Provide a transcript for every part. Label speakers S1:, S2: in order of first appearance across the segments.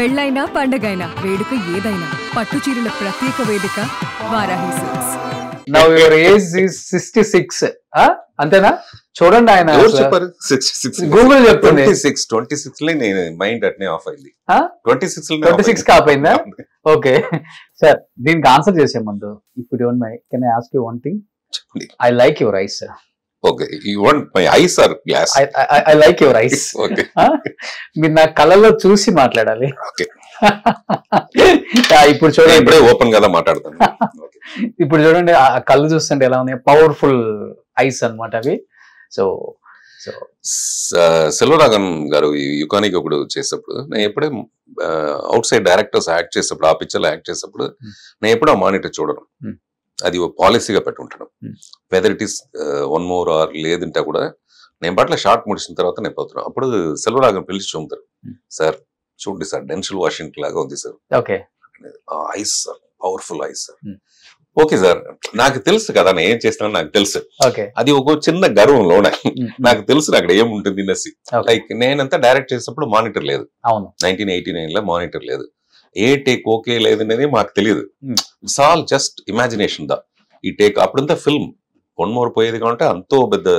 S1: పెళ్ళైనా పండగైనా వేడుక ఏదైనా పట్టు చీరల ప్రత్యేక వేదిక Varahi silks.
S2: Now your age is 66 అంతేనా? చూడండి ఆయన గూగుల్ చెప్తుంది
S3: 26 లో నేను మైండ్ అట్నే ఆఫ్ అయింది.
S2: 26 కాపోయిందా? ఓకే సార్, దీనికి ఆన్సర్ చేసే ముందు ఇప్పుడు don't my can I ask you one thing? I like your eyes sir.
S3: Okay, you want my eyes are glass?
S2: I like your eyes.
S3: Okay,
S2: మీరు నా కళ్ళలో చూసి మాట్లాడాలి.
S3: ఓకే.
S2: ఇప్పుడు చూడండి,
S3: ఇప్పుడే ఓపెన్ గా మాట్లాడతాను.
S2: ఇప్పుడు చూడండి ఆ కళ్ళు చూస్తుంటే ఎలా ఉన్నాయి, పవర్ఫుల్ ఐస్ అన్నమాట అవి. సో
S3: సెల్వరాఘవన్ గారు యుకానికి ఒకడు చేసేప్పుడు నేను ఎప్పుడే అవుట్ సైడ్ డైరెక్టర్స్ యాక్ట్ చేసేప్పుడు, ఆ పిక్చర్ లో యాక్ట్ చేసేప్పుడు నేను ఎప్పుడు ఆ మానిటర్ చూడను. అది పాలసీగా పెట్టుంటాను. Whether it is 1 more hour లేదంటే కూడా నేను పట్ల షార్ట్ ముడిసిన తర్వాత నేను పోతున్నాను. అప్పుడు సెల్వరాఘవన్ పిలిచి చూపుతారు, సార్ చూడండి సార్, డెన్షిల్ వాషింగ్టన్ లాగా ఉంది sir.
S2: Okay,
S3: eyes sir, powerful eyes sir. Okay sir, నాకు తెలుసు కదా నేను ఏం చేస్తానని నాకు తెలుసు. అది ఒక చిన్న గర్వంలోనే నాకు తెలుసు అక్కడ ఏముంటుంది అనేసి. లైక్ నేనంతా డైరెక్ట్ చేసినప్పుడు మానిటర్ లేదు. 1989 లో మానిటర్ లేదు. ఏ టేక్ ఓకే లేదనేది మాకు తెలియదు. ఇట్స్ ఆల్ జస్ట్ ఇమాజినేషన్ దా ఈ టేక్. అప్పుడంతా ఫిల్మ్ 1 more పోయేది కాబట్టి అంతో పెద్ద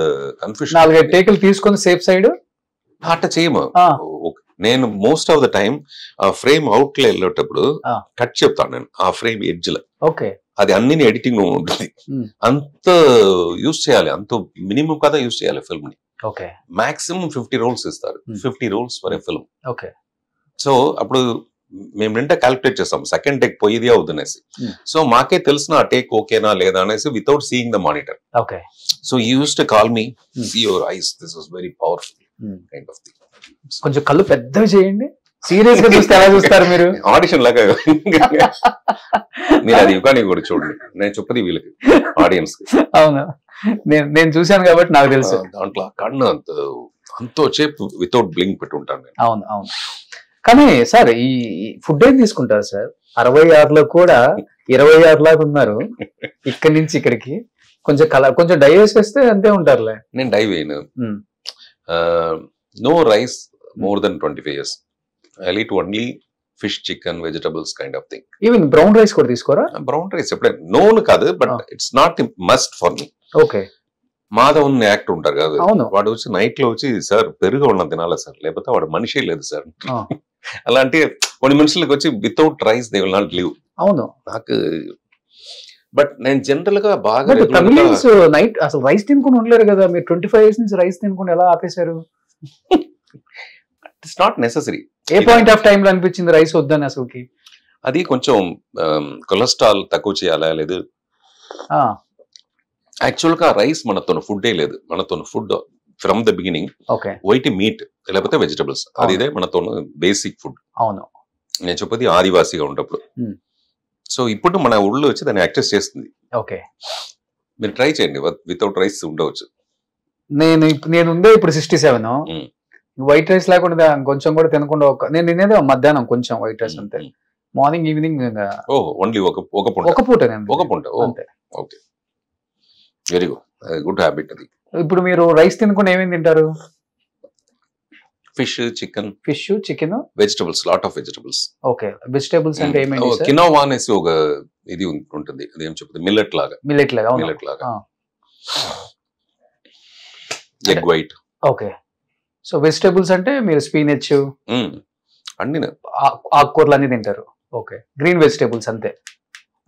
S3: కన్ఫ్యూషన్.
S2: 4 టేకులు తీసుకొని సేఫ్ సైడ్
S3: అట్ట చేయము. నేను మోస్ట్ ఆఫ్ ద టైమ్ ఆ ఫ్రేమ్ అవుట్ లో వెళ్ళేటప్పుడు కట్ చెప్తాను నేను ఆ ఫ్రేమ్ ఎడ్జ్ లో.
S2: ఓకే,
S3: అది అన్ని ఎడిటింగ్ లో ఉంటుంది. అంత యూజ్ చేయాలి, అంత మినిమం కదా యూజ్ చేయాలి ఫిల్మ్ ని.
S2: ఓకే,
S3: మాక్సిమం 50 roles ఇస్తారు. 50 roles for a film.
S2: Okay,
S3: so అప్పుడు మేము నిండా క్యాల్కులేట్ చేస్తాం సెకండ్ టేక్ పోయేది అవుతుందనేసి. సో మాకే తెలిసిన ఆ టేక్ ఓకేనా లేదా అనేసి without seeing the monitor.
S2: Okay,
S3: so use to call me, see your eyes, this was very powerful kind of thing.
S2: కొంచెం కళ్ళు పెద్దవి చేయండి. సీరియస్ గా చూస్తే ఎలా చూస్తారు మీరు?
S3: ఆడిషన్ లాగా. మీరు అది యుగాని కూడా చూడండి, నేను చెప్పది వీళ్ళకి ఆడియన్స్ కి.
S2: అవును, నేను చూశాను కాబట్టి నాకు తెలుసు.
S3: దాంట్లో కన్ను అంతో చేపు వితౌట్ బ్లింక్ పెట్టి ఉంటాను నేను.
S2: అవును అవును. కానీ సార్ ఈ ఫుడ్ ఏం తీసుకుంటారు సార్? 66లో కూడా 26 లాగా ఉన్నారు. ఇక్కడి నుంచి ఇక్కడికి కొంచెం కలర్, కొంచెం డై వేసేస్తే అంతే ఉంటారులే.
S3: నేను డై వేయను. No rice more than 25 years. I'll eat only fish, chicken, vegetables kind of thing.
S2: Even brown rice కూడా తీసుకోరా?
S3: Brown rice ఎప్పుడే నోన్ కాదు, but it's not must for me.
S2: Okay,
S3: Madhavan actor ఉంటారు కదా,
S2: అవును,
S3: వాడు వచ్చి నైట్ లో వచ్చి సార్ పెరుగు ఉన్న తినాలి సార్, లేకపోతే వాడు మనిషే లేదు సార్. అలాంటి కొన్ని మనుషులకు వచ్చి without rice they will not live.
S2: అవును,
S3: నాకు బట్ నేను జనరల్ గా బాగా
S2: నైట్ అసలు రైస్ తినుకుని ఉండలేరు కదా మీరు. 25 years నుంచి రైస్ తినుకుని ఎలా ఆపేశారు?
S3: It's not necessary.
S2: A point of time లో అనిపించింది రైస్ వద్దని అసలుకి?
S3: అది కొంచెం కొలెస్ట్రాల్ తక్కువ చేయాలా లేదు. యాక్చువల్ గా రైస్ మనతో ఫుడ్ లేదు, మనతో food from the beginning white meet లేకపోతే వెజిటబుల్స్, అది ఇదే మనతో బేసిక్ ఫుడ్.
S2: అవును,
S3: నేను చెప్పేది ఆదివాసీగా ఉన్నప్పుడు. సో ఇప్పుడు మన ఊళ్ళో వచ్చి దాన్ని యాక్సెస్ చేస్తుంది.
S2: ఓకే,
S3: మీరు ట్రై చేయండి, వితౌట్ రైస్ ఉండవచ్చు.
S2: నేను ఉందే ఇప్పుడు 67. వైట్ రైస్ లేకుండా కొంచెం కూడా తినకుండా నేను తినేది మధ్యాహ్నం కొంచెం వైట్ రైస్ అంతే. మార్నింగ్ ఈవినింగ్
S3: ఓన్లీ ఒక పూట.
S2: ఒక పూట
S3: అంతే. ఓకే, వెరీ గుడ్ హ్యాబిట్ అది.
S2: ఇప్పుడు మీరు రైస్ తినకుండా ఏమేమి తింటారు?
S3: Fish, chicken, vegetables, lot of vegetables.
S2: Okay, vegetables అంటే ఏమేమి?
S3: కినోవా అనేసి ఒక ఇది ఉంటుంది, అది ఏం చెప్తుంది, మిల్లెట్ లాగా. Egg white.
S2: Okay, so vegetables అంటే మీరు స్పినచ్
S3: అన్ని
S2: ఆకుకూరలు అన్ని తింటారు. ఓకే, గ్రీన్ వెజిటబుల్స్ అంతే.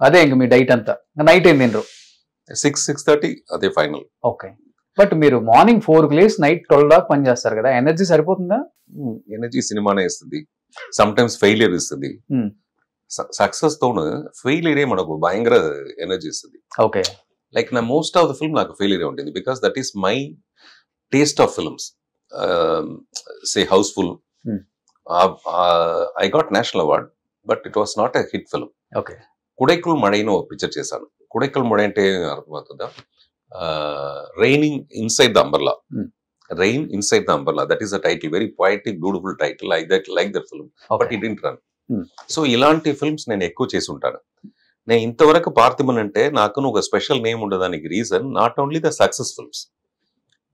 S2: అదే ఇంక మీ డైట్ అంతా. నైట్ ఏం తినరు?
S3: 6-6:30 అదే ఫైనల్.
S2: ఓకే, బట్ మీరు మార్నింగ్ 4కి లేసి నైట్ 12 దాకా పని చేస్తారు కదా, ఎనర్జీ సరిపోతుందా?
S3: ఎనర్జీ సినిమానే ఇస్తుంది, సమ్ టైమ్స్ ఫెయిలియర్ ఇస్తుంది. సక్సెస్ తోను ఫెయిలియరే మనకు భయంకర ఎనర్జీ ఇస్తుంది.
S2: ఓకే,
S3: లైక్ నా మోస్ట్ ఆఫ్ ద ఫిల్మ్ నాకు ఫెయిలియర్ ఉంటుంది, because that is my taste of films. Say Houseful. I got national award, but it was not a hit film.
S2: Okay.
S3: Kudaikul Madai no picture chesanu. Kudaikul Madai ante arthamavutuda, raining inside the umbrella. Rain inside the umbrella. That is a title, very poetic, beautiful title. Like that film. Okay. But it didn't run. So ilanti films nenu ekku chesi untanu. నేను ఇంతవరకు పార్థిమన్ అంటే నాకు ఒక special name ఉండడానికి reason not only the success films,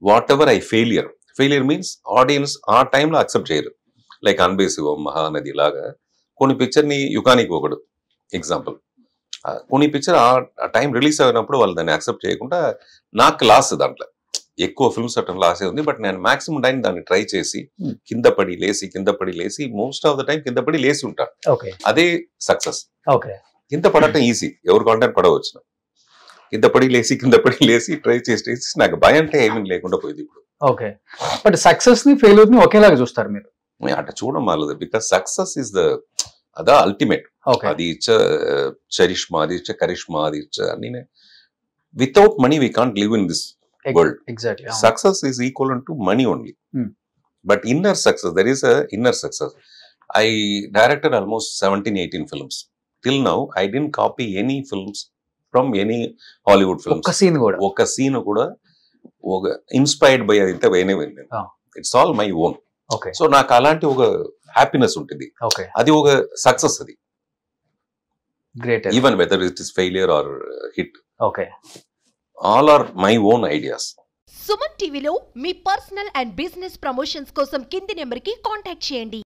S3: what ever I failure means audience ఆ టైంలో accept చేయరు. Like Anbe శివం, మహానది లాగా కొన్ని పిక్చర్ని యుగానికి ఒకడు ఎగ్జాంపుల్, కొన్ని పిక్చర్ ఆ టైం రిలీజ్ అయినప్పుడు వాళ్ళు దాన్ని యాక్సెప్ట్ చేయకుండా నాకు లాస్, దాంట్లో ఎక్కువ ఫిల్మ్స్ అట్లా లాసే ఉంది. బట్ నేను మాక్సిమం టైం దాన్ని ట్రై చేసి కింద పడి లేసి మోస్ట్ ఆఫ్ ద టైం కింద పడి లేసి ఉంటాను. అదే సక్సెస్. కింద పడటం ఈజీ, ఎవరు కాంటాక్ట్ పడవచ్చు. కింద పడి లేసి ట్రై చేసి నాకు భయం అంటే ఏమీ లేకుండా పోయింది ఇప్పుడు.
S2: ఓకే, బట్ సక్సెస్ ని ఫెయిల్యూర్ ని ఒకేలాగా చూస్తారు మీరు?
S3: అట్లా చూడడం వాళ్ళది, బికాస్ సక్సెస్ ఇస్ ద అదా అల్టిమేట్. అది ఇచ్చే చరిష్మా, అది ఇచ్చే కరిష్మా, అది ఇచ్చే అన్ని. Without money we can't live in this world.
S2: Exactly.
S3: Success is equivalent to money only. But inner success, there is a inner success. I directed almost 17-18 films. Till now, I didn't copy any films from any Hollywood films. Oka scene kuda inspired by adinte vene. It's all my own.
S2: Okay.
S3: So naaku alanti oka happiness untidi.
S2: Okay.
S3: Adi oka success adi.
S2: Great.
S3: Even whether it is failure or hit.
S2: Okay.
S3: All are my own ideas.
S4: Suman టీవీలో మీ personal and business promotions కోసం కింది నెంబర్కి contact చేయండి.